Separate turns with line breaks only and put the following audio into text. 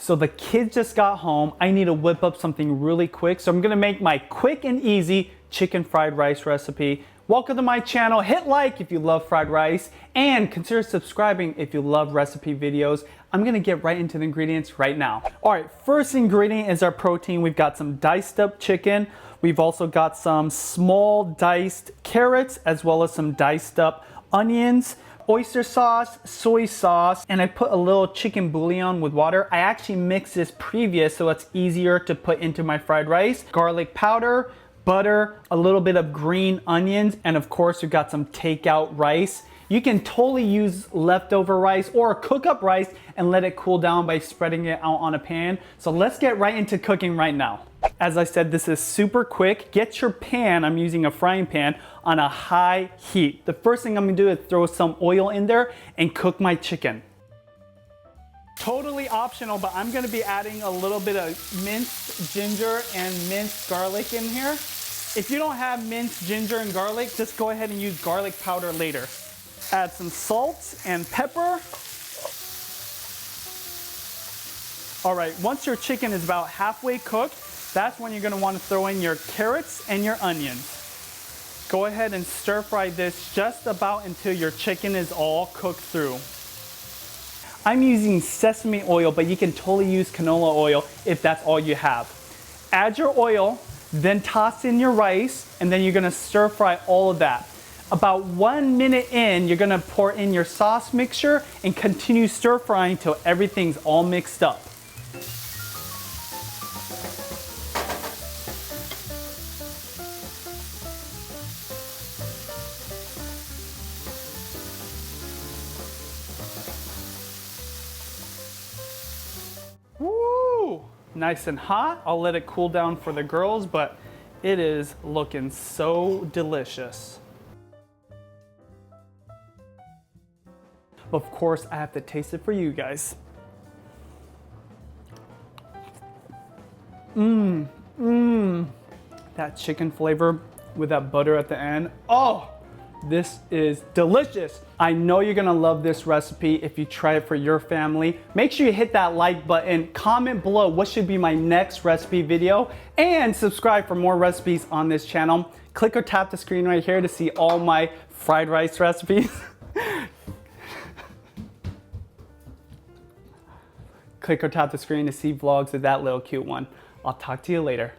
So the kids just got home. I need to whip up something really quick. So I'm gonna make my quick and easy chicken fried rice recipe. Welcome to my channel. Hit like if you love fried rice and consider subscribing if you love recipe videos. I'm gonna get right into the ingredients right now. All right, first ingredient is our protein. We've got some diced up chicken. We've also got some small diced carrots as well as some diced up onions, oyster sauce, soy sauce, and I put a little chicken bouillon with water. I actually mixed this previous so it's easier to put into my fried rice. Garlic powder, butter, a little bit of green onions, and of course we've got some takeout rice. You can totally use leftover rice or cook up rice and let it cool down by spreading it out on a pan. So let's get right into cooking right now. As I said, this is super quick. Get your pan, I'm using a frying pan, on a high heat. The first thing I'm gonna do is throw some oil in there and cook my chicken. Totally optional, but I'm gonna be adding a little bit of minced ginger and minced garlic in here. If you don't have minced ginger and garlic, just go ahead and use garlic powder later. Add some salt and pepper. All right, once your chicken is about halfway cooked, that's when you're gonna wanna throw in your carrots and your onions. Go ahead and stir fry this just about until your chicken is all cooked through. I'm using sesame oil, but you can totally use canola oil if that's all you have. Add your oil, then toss in your rice, and then you're gonna stir fry all of that. About 1 minute in, you're gonna pour in your sauce mixture and continue stir frying till everything's all mixed up. Woo! Nice and hot. I'll let it cool down for the girls, but it is looking so delicious. Of course, I have to taste it for you guys. That chicken flavor with that butter at the end. Oh, this is delicious. I know you're gonna love this recipe if you try it for your family. Make sure you hit that like button, comment below what should be my next recipe video, and subscribe for more recipes on this channel. Click or tap the screen right here to see all my fried rice recipes. Click or tap the screen to see vlogs of that little cute one. I'll talk to you later.